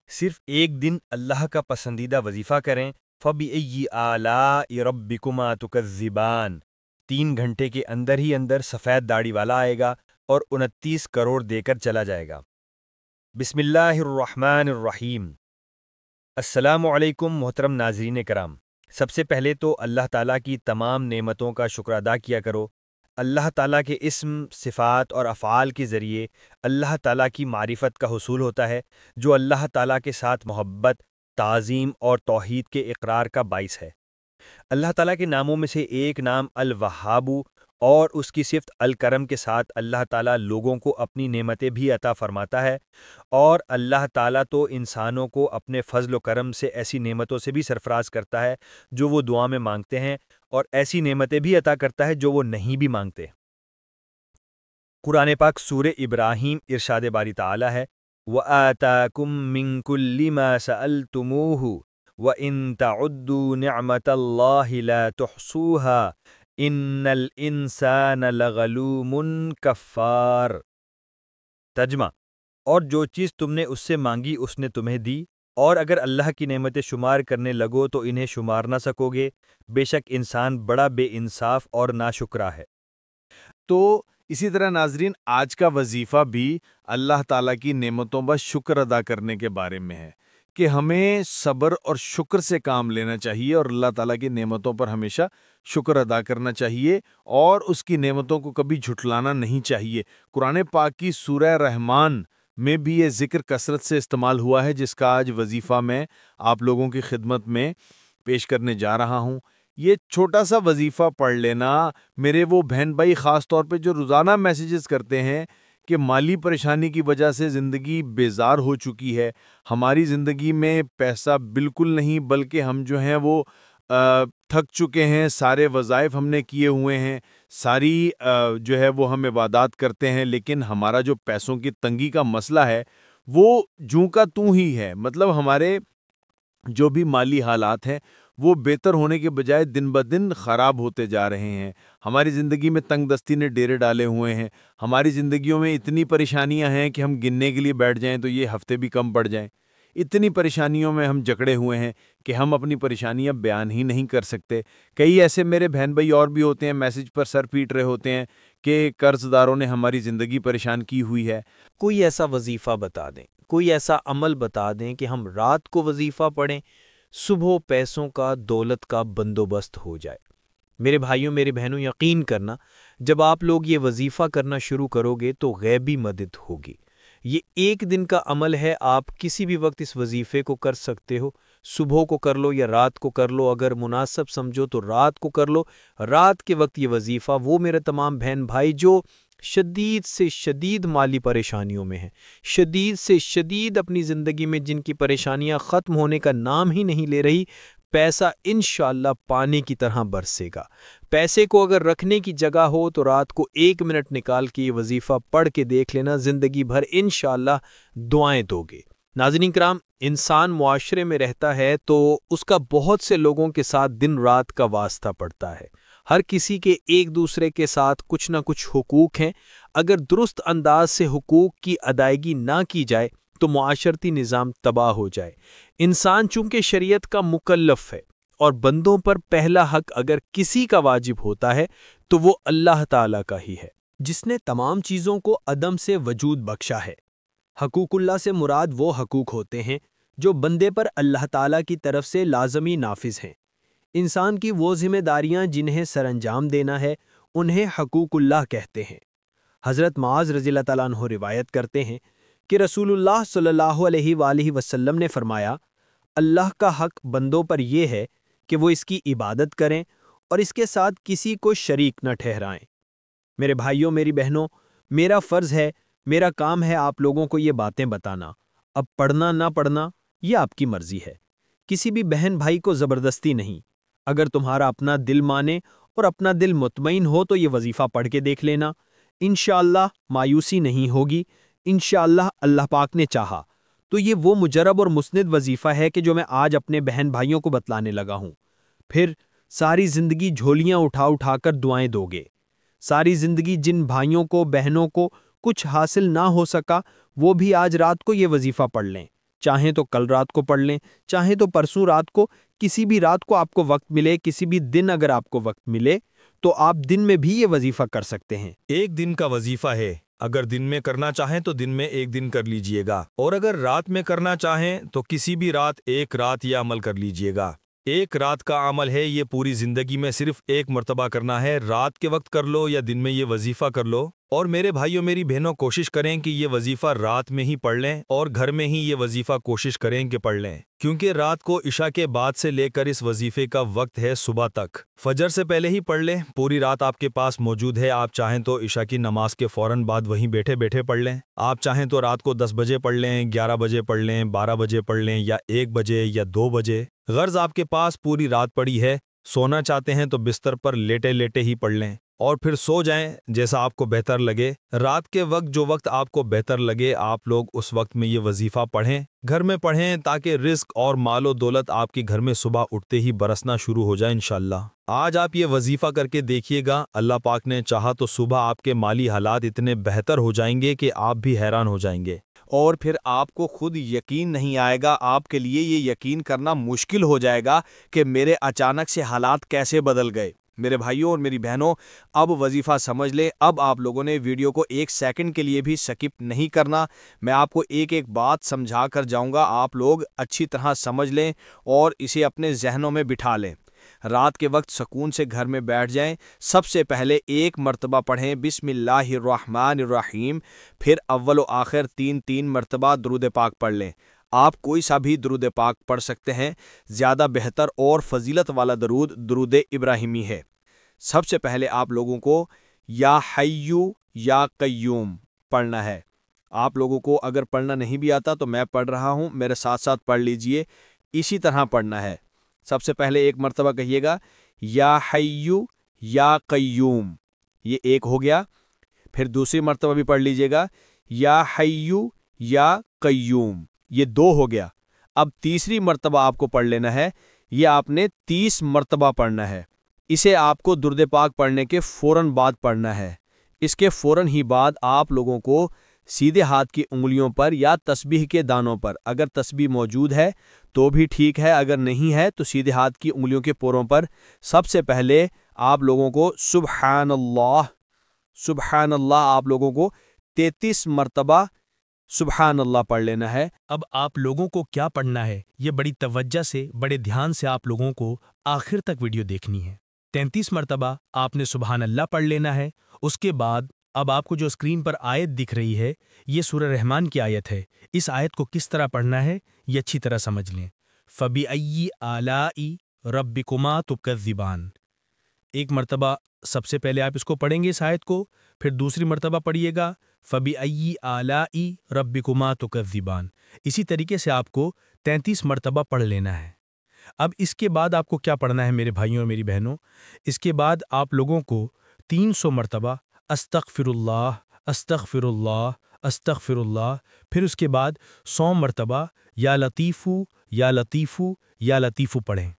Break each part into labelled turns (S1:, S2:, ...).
S1: صرف ایک دن اللہ کا پسندیدہ وظیفہ کریں، فَبِأَيِّ آلَاءِ رَبِّكُمَا تُكَذِّبَانِ 3 گھنٹے کے اندر ہی اندر سفید داڑھی والا آئے گا اور 29 کروڑ دے کر چلا جائے گا۔ بسم اللہ الرحمن الرحیم۔ السلام علیکم محترم ناظرین کرام، سب سے پہلے تو اللہ تعالیٰ کی تمام نعمتوں کا شکر ادا کیا کرو۔ اللہ تعالیٰ کے اسم، صفات اور افعال کے ذریعے اللہ تعالیٰ کی معرفت کا حصول ہوتا ہے، جو اللہ تعالیٰ کے ساتھ محبت، تعظیم اور توحید کے اقرار کا باعث ہے۔ اللہ تعالیٰ کے ناموں میں سے ایک نام الوہاب اور اس کی صفت الکرم کے ساتھ اللہ تعالیٰ لوگوں کو اپنی نعمتیں بھی عطا فرماتا ہے، اور اللہ تعالیٰ تو انسانوں کو اپنے فضل و کرم سے ایسی نعمتوں سے بھی سرفراز کرتا ہے جو وہ دعا میں مانگتے ہیں، اور ایسی نعمتیں بھی عطا کرتا ہے جو وہ نہیں بھی مانگتے۔ قرآن پاک سورہ ابراہیم ارشاد باری تعالیٰ ہے وَآتَاكُم مِّن كُلِّ مَا سَأَلْتُمُوهُ وَإِن تَعُدُّوا نِعْمَةَ اللَّهِ لَا تُحْصُوهَا إِنَّ الْإِنسَانَ لَظَلُومٌ كَفَّارٌ۔ ترجمہ: اور جو چیز تم نے اس سے مانگی اس نے تمہیں دی، اور اگر اللہ کی نعمتیں شمار کرنے لگو تو انہیں شمار نہ سکو گے، بے شک انسان بڑا بے انصاف اور ناشکرا ہے۔
S2: تو اسی طرح ناظرین، آج کا وظیفہ بھی اللہ تعالیٰ کی نعمتوں پر شکر ادا کرنے کے بارے میں ہے کہ ہمیں صبر اور شکر سے کام لینا چاہیے، اور اللہ تعالیٰ کی نعمتوں پر ہمیشہ شکر ادا کرنا چاہیے، اور اس کی نعمتوں کو کبھی جھٹلانا نہیں چاہیے۔ قرآن پاک کی سورہ رحمان میں بھی یہ ذکر کثرت سے استعمال ہوا ہے، جس کا آج وظیفہ میں آپ لوگوں کی خدمت میں پیش کرنے جا رہا ہوں۔ یہ چھوٹا سا وظیفہ پڑھ لینا، میرے وہ بہن بھائی خاص طور پہ جو روزانہ میسیجز کرتے ہیں کہ مالی پریشانی کی وجہ سے زندگی بیزار ہو چکی ہے، ہماری زندگی میں پیسہ بالکل نہیں، بلکہ ہم جو ہیں وہ تھک چکے ہیں، سارے وظائف ہم نے کیے ہوئے ہیں، ساری جو ہے وہ ہم عبادات کرتے ہیں، لیکن ہمارا جو پیسوں کی تنگی کا مسئلہ ہے وہ جوں کا توں ہی ہے۔ مطلب ہمارے جو بھی مالی حالات ہیں وہ بہتر ہونے کے بجائے دن بدن خراب ہوتے جا رہے ہیں۔ ہماری زندگی میں تنگ دستی نے ڈیرے ڈالے ہوئے ہیں، ہماری زندگیوں میں اتنی پریشانیاں ہیں کہ ہم گننے کے لیے بیٹھ جائیں تو یہ ہفتے بھی کم پڑ جائیں۔ اتنی پریشانیوں میں ہم جکڑے ہوئے ہیں کہ ہم اپنی پریشانیاں بیان ہی نہیں کر سکتے۔ کئی ایسے میرے بہن بھائی اور بھی ہوتے ہیں، میسج پر سر پیٹ رہے ہوتے ہیں کہ قرض داروں نے ہماری زندگی پریشان کی ہوئی ہے۔
S3: کوئی ایسا وظیفہ بتا دیں، کوئی ایسا عمل بتا دیں کہ ہم رات کو وظیفہ پڑھیں، صبح پیسوں کا، دولت کا بندوبست ہو جائے۔ میرے بھائیوں، میری بہنوں، یقین کرنا، جب آپ لوگ یہ وظیفہ کرنا شروع کرو گے تو غیبی مدد ہوگی۔ یہ ایک دن کا عمل ہے، آپ کسی بھی وقت اس وظیفے کو کر سکتے ہو۔ صبح کو کر لو یا رات کو کر لو، اگر مناسب سمجھو تو رات کو کر لو۔ رات کے وقت یہ وظیفہ، وہ میرے تمام بہن بھائی جو شدید سے شدید مالی پریشانیوں میں ہیں، شدید سے شدید اپنی زندگی میں جن کی پریشانیاں ختم ہونے کا نام ہی نہیں لے رہی، پیسہ انشاءاللہ پانی کی طرح برسے گا۔ پیسے کو اگر رکھنے کی جگہ ہو تو رات کو 1 منٹ نکال کے یہ وظیفہ پڑھ کے دیکھ لینا، زندگی بھر انشاءاللہ دعائیں دو گے۔ ناظرین کرام، انسان معاشرے میں رہتا ہے تو اس کا بہت سے لوگوں کے ساتھ دن رات کا واسطہ پڑتا ہے۔ ہر کسی کے ایک دوسرے کے ساتھ کچھ نہ کچھ حقوق ہیں۔ اگر درست انداز سے حقوق کی ادائیگی نہ کی جائے تو معاشرتی نظام تباہ ہو جائے۔ انسان چونکہ شریعت کا مکلف ہے، اور بندوں پر پہلا حق اگر کسی کا واجب ہوتا ہے تو وہ اللہ تعالیٰ کا ہی ہے،
S4: جس نے تمام چیزوں کو عدم سے وجود بخشا ہے۔ حقوق اللہ سے مراد وہ حقوق ہوتے ہیں جو بندے پر اللہ تعالیٰ کی طرف سے لازمی نافذ ہیں۔ انسان کی وہ ذمہ داریاں جنہیں سر انجام دینا ہے انہیں حقوق اللہ کہتے ہیں۔ حضرت معاذ رضی اللہ تعالیٰ عنہ روایت کرتے ہیں کہ رسول اللہ صلی اللہ علیہ وآلہ وسلم نے فرمایا، اللہ کا حق بندوں پر یہ ہے کہ وہ اس کی عبادت کریں اور اس کے ساتھ کسی کو شریک نہ ٹھہرائیں۔ میرے بھائیوں، میری بہنوں، میرا فرض ہے، میرا کام ہے آپ لوگوں کو یہ باتیں بتانا۔ اب پڑھنا نہ پڑھنا یہ آپ کی مرضی ہے، کسی بھی بہن بھائی کو زبردستی نہیں۔ اگر تمہارا اپنا دل مانے اور اپنا دل مطمئن ہو تو یہ وظیفہ پڑھ کے دیکھ لینا، انشاءاللہ مایوسی نہیں ہوگی۔ انشاءاللہ اللہ پاک نے چاہا تو یہ وہ مجرب اور مسند وظیفہ ہے کہ جو میں آج اپنے بہن بھائیوں کو بتلانے لگا ہوں۔ پھر ساری زندگی جھولیاں اٹھا اٹھا کر دعائیں دو گے۔ ساری زندگی جن بھائیوں کو، بہنوں کو کچھ حاصل نہ ہو سکا، وہ بھی آج رات کو یہ وظیفہ پڑھ لیں۔ چاہیں تو کل رات کو پڑھ لیں، چاہیں تو پرسوں رات کو، کسی بھی رات کو آپ کو وقت ملے، کسی بھی دن اگر آپ کو وقت ملے تو آپ دن میں بھی یہ وظیفہ کر سکتے ہیں۔
S5: ایک دن کا وظیفہ ہے، اگر دن میں کرنا چاہیں تو دن میں ایک دن کر لیجئے گا، اور اگر رات میں کرنا چاہیں تو کسی بھی رات ایک رات یہ عمل کر لیجئے گا۔ ایک رات کا عمل ہے، یہ پوری زندگی میں صرف ایک مرتبہ کرنا ہے، رات کے وقت کر لو یا دن میں یہ وظیفہ کر لو۔ اور میرے بھائیوں میری بہنوں کوشش کریں کہ یہ وظیفہ رات میں ہی پڑھ لیں، اور گھر میں ہی یہ وظیفہ کوشش کریں کہ پڑھ لیں، کیونکہ رات کو عشاء کے بعد سے لے کر اس وظیفے کا وقت ہے صبح تک۔ فجر سے پہلے ہی پڑھ لیں، پوری رات آپ کے پاس موجود ہے، آپ چاہیں تو عشاء کی نماز کے فوراً بعد وہیں بیٹھے بیٹھے پڑھ لیں، آپ چاہیں تو رات کو 10 بجے پڑھ لیں، 11 بجے پڑھ لیں، 12 بجے پڑھ لیں، یا 1 بجے یا 2 بجے۔ غرض آپ کے پاس پوری رات پڑی ہے، سونا چاہتے ہیں تو بستر پر لیٹے لیٹے ہی پڑھ لیں اور پھر سو جائیں جیسا آپ کو بہتر لگے۔ رات کے وقت جو وقت آپ کو بہتر لگے آپ لوگ اس وقت میں یہ وظیفہ پڑھیں، گھر میں پڑھیں، تاکہ رزق اور مال و دولت آپ کے گھر میں صبح اٹھتے ہی برسنا شروع ہو جائے انشاءاللہ۔ آج آپ یہ وظیفہ کر کے دیکھیے گا، اللہ پاک نے چاہا تو صبح آپ کے مالی حالات اتنے بہتر ہو جائیں گے کہ آپ بھی حیران ہو جائیں گے،
S2: اور پھر آپ کو خود یقین نہیں آئے گا، آپ کے لیے یہ یقین کرنا مشکل ہو جائے گا کہ میرے اچانک سے حالات کیسے بدل گئے۔ میرے بھائیوں اور میری بہنوں، اب وظیفہ سمجھ لیں، اب آپ لوگوں نے ویڈیو کو 1 سیکنڈ کے لیے بھی سکپ نہیں کرنا، میں آپ کو ایک ایک بات سمجھا کر جاؤں گا، آپ لوگ اچھی طرح سمجھ لیں اور اسے اپنے ذہنوں میں بٹھا لیں۔ رات کے وقت سکون سے گھر میں بیٹھ جائیں، سب سے پہلے 1 مرتبہ پڑھیں بسم اللہ الرحمن الرحیم، پھر اول و آخر 3 مرتبہ درود پاک پڑھ لیں۔ آپ کوئی سا بھی درود پاک پڑھ سکتے ہیں، زیادہ بہتر اور فضیلت والا درود درود ابراہیمی ہے۔ سب سے پہلے آپ لوگوں کو یا حیو یا قیوم پڑھنا ہے۔ آپ لوگوں کو اگر پڑھنا نہیں بھی آتا تو میں پڑھ رہا ہوں، میرے ساتھ ساتھ پڑھ لیجئے، اسی طرح پڑھنا ہے۔ سب سے پہلے 1 مرتبہ کہیے گا یا حیو یا قیوم، یہ 1 ہو گیا۔ پھر دوسری مرتبہ بھی پڑھ لیجئے گا یا حیو یا قیوم، یہ 2 ہو گیا۔ اب تیسری مرتبہ آپ کو پڑھ لینا ہے، یہ آپ نے 30 مرتبہ پڑھنا ہے۔ اسے آپ کو درود پاک پڑھنے کے فوراً بعد پڑھنا ہے۔ اس کے فوراً ہی بعد آپ لوگوں کو سیدھے ہاتھ کی انگلیوں پر یا تسبیح کے دانوں پر، اگر تسبیح موجود ہے تو بھی ٹھیک ہے، اگر نہیں ہے تو سیدھے ہاتھ کی انگلیوں کے پوروں پر سب سے پہلے آپ لوگوں کو سبحان اللہ آپ لوگوں کو 33 مرتبہ سبحان اللہ پڑھ لینا ہے۔
S5: اب آپ لوگوں کو کیا پڑھنا ہے، یہ بڑی توجہ سے بڑے دھیان سے آپ لوگوں کو آخر تک ویڈیو دیکھنی ہے۔ 33 مرتبہ آپ نے سبحان اللہ پڑھ لینا ہے۔ اس کے بعد اب آپ کو جو اسکرین پر آیت دکھ رہی ہے، یہ سورہ رحمان کی آیت ہے۔ اس آیت کو کس طرح پڑھنا ہے یہ اچھی طرح سمجھ لیں۔ فَبِأَيِّ آلَاءِ رَبِّكُمَا تُكَذِّبَانِ، 1 مرتبہ سب سے پہلے آپ اس کو پڑھیں گے اس آیت کو، پھر دوسری مرتبہ پڑھیے گا فَبِأَيِّ آلَاءِ رَبِّكُمَا تُكَذِّبَانِ، اسی طریقے سے آپ کو 33 مرتبہ پڑھ لینا ہے۔ اب اس کے بعد آپ کو کیا پڑھنا ہے میرے بھائیوں اور میری بہنوں، اس کے بعد آپ لوگوں کو 300 مرتبہ استغفر اللہ استغفر اللہ استغفر اللہ، پھر اس کے بعد 100 مرتبہ یا لطیفو یا لطیفو یا لطیفو پڑھیں۔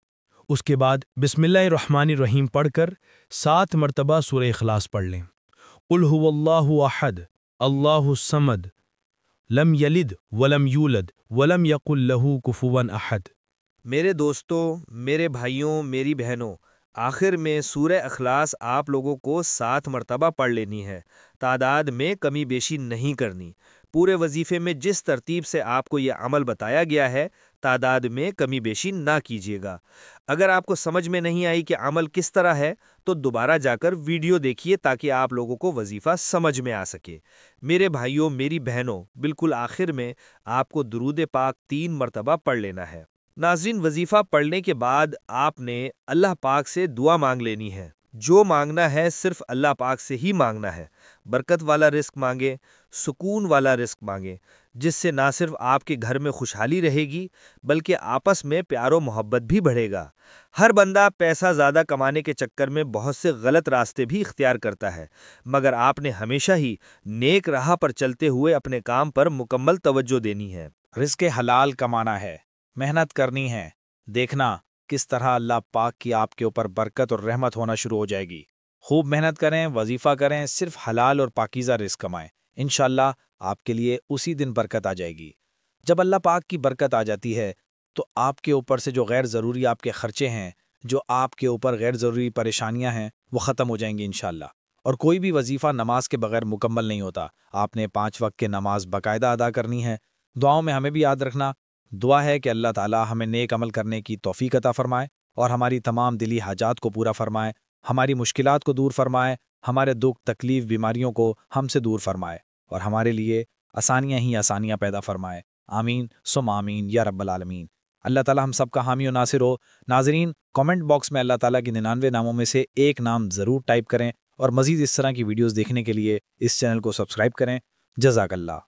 S5: اس کے بعد بسم اللہ الرحمن الرحیم پڑھ کر 7 مرتبہ سورہ اخلاص پڑھ لیں۔ قل هو اللہ احد اللہ الصمد لم یلد ولم یولد ولم یقل لہ کفوا احد۔
S3: میرے دوستوں، میرے بھائیوں، میری بہنوں، آخر میں سورہ اخلاص آپ لوگوں کو 7 مرتبہ پڑھ لینی ہے، تعداد میں کمی بیشی نہیں کرنی۔ پورے وظیفے میں جس ترتیب سے آپ کو یہ عمل بتایا گیا ہے، تعداد میں کمی بیشی نہ کیجیے گا۔ اگر آپ کو سمجھ میں نہیں آئی کہ عمل کس طرح ہے تو دوبارہ جا کر ویڈیو دیکھیے تاکہ آپ لوگوں کو وظیفہ سمجھ میں آ سکے۔ میرے بھائیوں، میری بہنوں، بالکل آخر میں آپ کو درود پاک 3 مرتبہ پڑھ لینا ہے۔ ناظرین، وظیفہ پڑھنے کے بعد آپ نے اللہ پاک سے دعا مانگ لینی ہے۔ جو مانگنا ہے صرف اللہ پاک سے ہی مانگنا ہے۔ برکت والا رزق مانگیں، سکون والا رزق مانگیں، جس سے نہ صرف آپ کے گھر میں خوشحالی رہے گی بلکہ آپس میں پیار و محبت بھی بڑھے گا۔ ہر بندہ پیسہ زیادہ کمانے کے چکر میں بہت سے غلط راستے بھی اختیار کرتا ہے، مگر آپ نے ہمیشہ ہی نیک راہ پر چلتے ہوئے اپنے کام پر مکمل توجہ دینی ہے۔
S6: رزق حلال کمانا ہے، محنت کرنی ہے، دیکھنا کس طرح اللہ پاک کی آپ کے اوپر برکت اور رحمت ہونا شروع ہو جائے گی۔ خوب محنت کریں، وظیفہ کریں، صرف حلال اور پاکیزہ رزق کمائیں، انشاءاللہ آپ کے لیے اسی دن برکت آ جائے گی۔ جب اللہ پاک کی برکت آ جاتی ہے تو آپ کے اوپر سے جو غیر ضروری آپ کے خرچے ہیں، جو آپ کے اوپر غیر ضروری پریشانیاں ہیں، وہ ختم ہو جائیں گی انشاءاللہ۔ اور کوئی بھی وظیفہ نماز کے بغیر مکمل نہیں ہوتا۔ آپ نے 5 وقت کی نماز باقاعدہ ادا کرنی ہے۔ دعاؤں میں ہمیں بھی یاد رکھنا، دعا ہے کہ اللہ تعالی ہمیں نیک عمل کرنے کی توفیق عطا فرمائے اور ہماری تمام دلی حاجات کو پورا فرمائے، ہماری مشکلات کو دور فرمائے، ہمارے دکھ تکلیف بیماریوں کو ہم سے دور فرمائے اور ہمارے لیے آسانیاں ہی آسانیاں پیدا فرمائے۔ آمین ثم آمین یا رب العالمین۔ اللہ تعالی ہم سب کا حامی و ناصر ہو۔ ناظرین، کامنٹ باکس میں اللہ تعالیٰ کے 99 ناموں میں سے ایک نام ضرور ٹائپ کریں اور مزید اس طرح کی ویڈیوز دیکھنے کے لیے اس چینل کو سبسکرائب کریں۔ جزاک اللہ۔